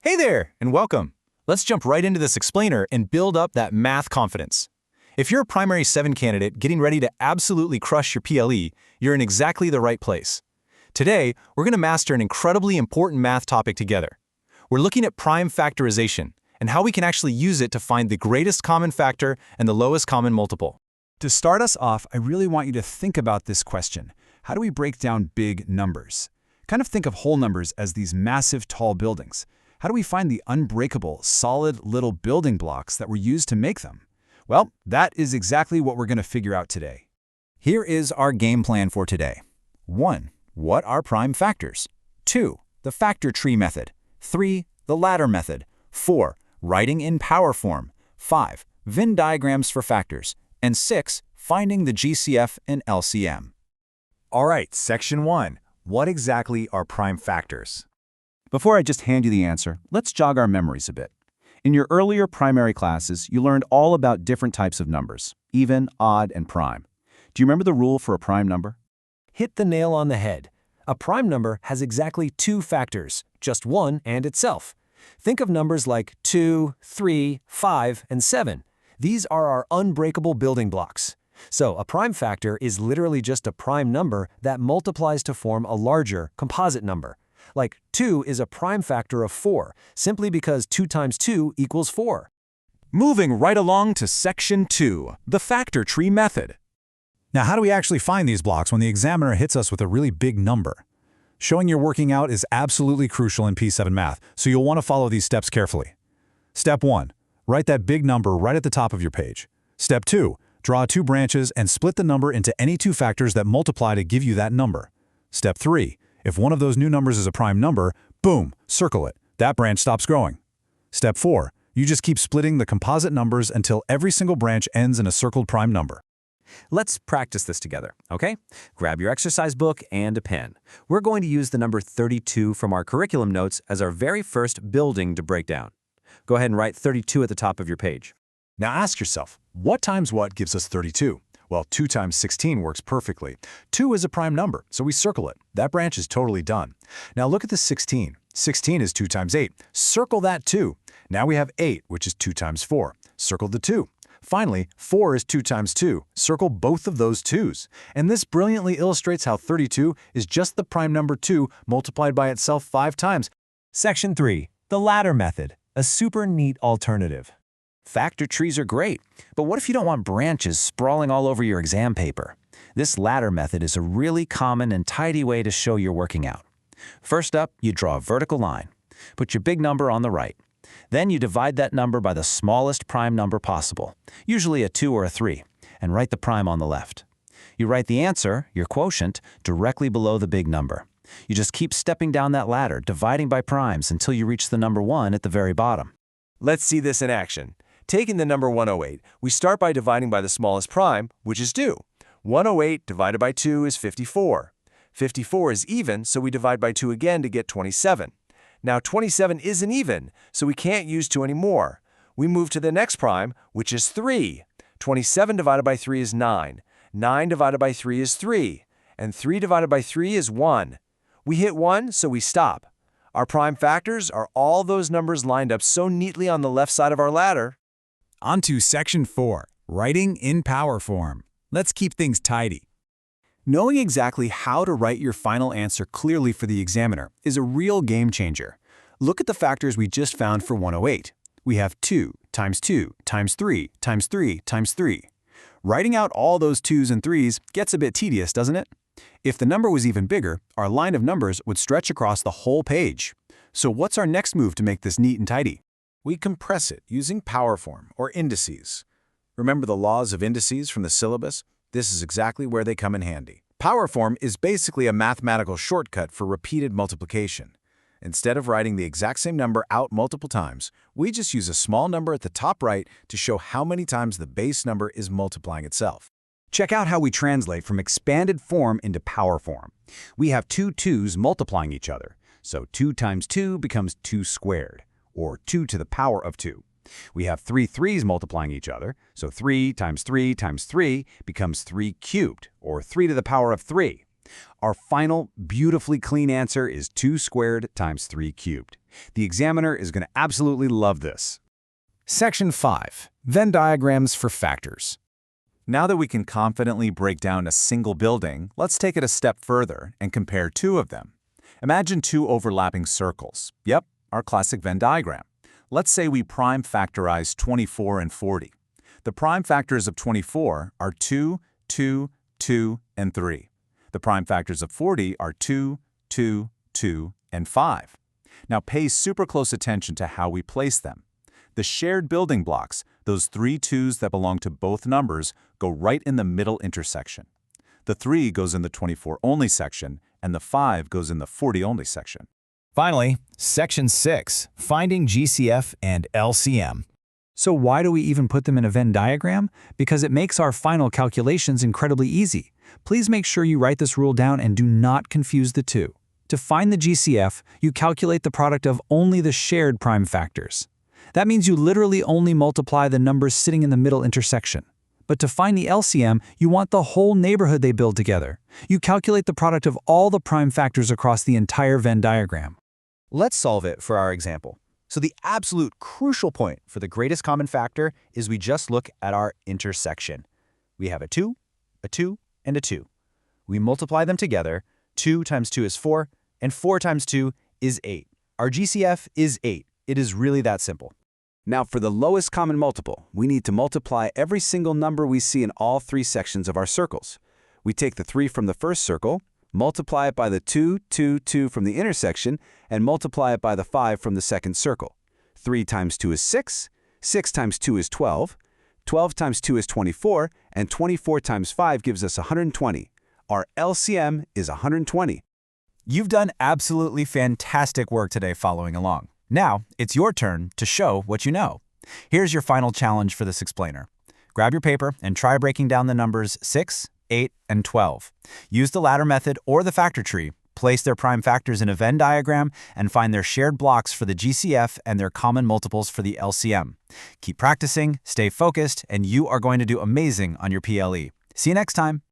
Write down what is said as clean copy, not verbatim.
Hey there, and welcome. Let's jump right into this explainer and build up that math confidence. If you're a primary 7 candidate getting ready to absolutely crush your PLE, you're in exactly the right place. Today, we're going to master an incredibly important math topic together. We're looking at prime factorization and how we can actually use it to find the greatest common factor and the lowest common multiple. To start us off, I really want you to think about this question. How do we break down big numbers? Kind of think of whole numbers as these massive, tall buildings. How do we find the unbreakable, solid little building blocks that were used to make them? Well, that is exactly what we're going to figure out today. Here is our game plan for today. 1. What are prime factors? 2. The factor tree method. 3. The ladder method. 4. Writing in power form. 5. Venn diagrams for factors. And 6. Finding the GCF and LCM. All right, section 1. What exactly are prime factors? Before I just hand you the answer, let's jog our memories a bit. In your earlier primary classes, you learned all about different types of numbers, even, odd, and prime. Do you remember the rule for a prime number? Hit the nail on the head. A prime number has exactly 2 factors, just one and itself. Think of numbers like 2, 3, 5, and 7. These are our unbreakable building blocks. So a prime factor is literally just a prime number that multiplies to form a larger composite number. Like 2 is a prime factor of 4, simply because 2 times 2 equals 4. Moving right along to section 2, the factor tree method. Now, how do we actually find these blocks when the examiner hits us with a really big number? Showing you're working out is absolutely crucial in P7 math, so you'll want to follow these steps carefully. Step 1. Write that big number right at the top of your page. Step 2. Draw 2 branches and split the number into any 2 factors that multiply to give you that number. Step 3. If one of those new numbers is a prime number, boom, circle it. That branch stops growing. Step 4. You just keep splitting the composite numbers until every single branch ends in a circled prime number. Let's practice this together, okay? Grab your exercise book and a pen. We're going to use the number 32 from our curriculum notes as our very first building to break down. Go ahead and write 32 at the top of your page. Now ask yourself, what times what gives us 32? Well, 2 times 16 works perfectly. 2 is a prime number, so we circle it. That branch is totally done. Now look at the 16. 16 is 2 times 8. Circle that too. Now we have 8, which is 2 times 4. Circle the 2. Finally, 4 is 2 times 2. Circle both of those 2's. And this brilliantly illustrates how 32 is just the prime number 2 multiplied by itself 5 times. Section 3. The ladder method, a super neat alternative. Factor trees are great, but what if you don't want branches sprawling all over your exam paper? This ladder method is a really common and tidy way to show you're working out. First up, you draw a vertical line. Put your big number on the right. Then you divide that number by the smallest prime number possible, usually a 2 or a 3, and write the prime on the left. You write the answer, your quotient, directly below the big number. You just keep stepping down that ladder, dividing by primes until you reach the number 1 at the very bottom. Let's see this in action. Taking the number 108, we start by dividing by the smallest prime, which is 2. 108 divided by 2 is 54. 54 is even, so we divide by 2 again to get 27. Now 27 isn't even, so we can't use 2 anymore. We move to the next prime, which is 3. 27 divided by 3 is 9. 9 divided by 3 is 3. And 3 divided by 3 is 1. We hit 1, so we stop. Our prime factors are all those numbers lined up so neatly on the left side of our ladder. On to section 4, writing in power form. Let's keep things tidy. Knowing exactly how to write your final answer clearly for the examiner is a real game changer. Look at the factors we just found for 108. We have 2 times 2 times 3 times 3 times 3. Writing out all those 2's and 3's gets a bit tedious, doesn't it? If the number was even bigger, our line of numbers would stretch across the whole page. So what's our next move to make this neat and tidy? We compress it using power form or indices. Remember the laws of indices from the syllabus? This is exactly where they come in handy. Power form is basically a mathematical shortcut for repeated multiplication. Instead of writing the exact same number out multiple times, we just use a small number at the top right to show how many times the base number is multiplying itself. Check out how we translate from expanded form into power form. We have 2 2's multiplying each other, so 2 times 2 becomes 2 squared, or 2 to the power of 2. We have 3 3's multiplying each other, so 3 times 3 times 3 becomes 3 cubed, or 3 to the power of 3. Our final, beautifully clean answer is 2 squared times 3 cubed. The examiner is going to absolutely love this. Section 5. Venn diagrams for factors. Now that we can confidently break down a single building, let's take it a step further and compare two of them. Imagine two overlapping circles. Yep, our classic Venn diagram. Let's say we prime factorize 24 and 40. The prime factors of 24 are 2, 2, 2, and 3. The prime factors of 40 are 2, 2, 2, and 5. Now pay super close attention to how we place them. The shared building blocks, those 3 2's that belong to both numbers, go right in the middle intersection. The 3 goes in the 24 only section, and the 5 goes in the 40 only section. Finally, Section 6. Finding GCF and LCM. So why do we even put them in a Venn diagram? Because it makes our final calculations incredibly easy. Please make sure you write this rule down and do not confuse the two. To find the GCF, you calculate the product of only the shared prime factors. That means you literally only multiply the numbers sitting in the middle intersection. But to find the LCM, you want the whole neighborhood they build together. You calculate the product of all the prime factors across the entire Venn diagram. Let's solve it for our example. So the absolute crucial point for the greatest common factor is we just look at our intersection. We have a 2, and a 2. We multiply them together. 2 times 2 is 4, and 4 times 2 is 8. Our GCF is 8. It is really that simple. Now for the lowest common multiple, we need to multiply every single number we see in all 3 sections of our circles. We take the 3 from the first circle, multiply it by the 2, 2, 2 from the intersection, and multiply it by the 5 from the second circle. 3 times 2 is 6, 6 times 2 is 12, 12 times 2 is 24, and 24 times 5 gives us 120. Our LCM is 120. You've done absolutely fantastic work today following along. Now, it's your turn to show what you know. Here's your final challenge for this explainer. Grab your paper and try breaking down the numbers 6, 8, and 12. Use the ladder method or the factor tree, place their prime factors in a Venn diagram, and find their shared blocks for the GCF and their common multiples for the LCM. Keep practicing, stay focused, and you are going to do amazing on your PLE. See you next time.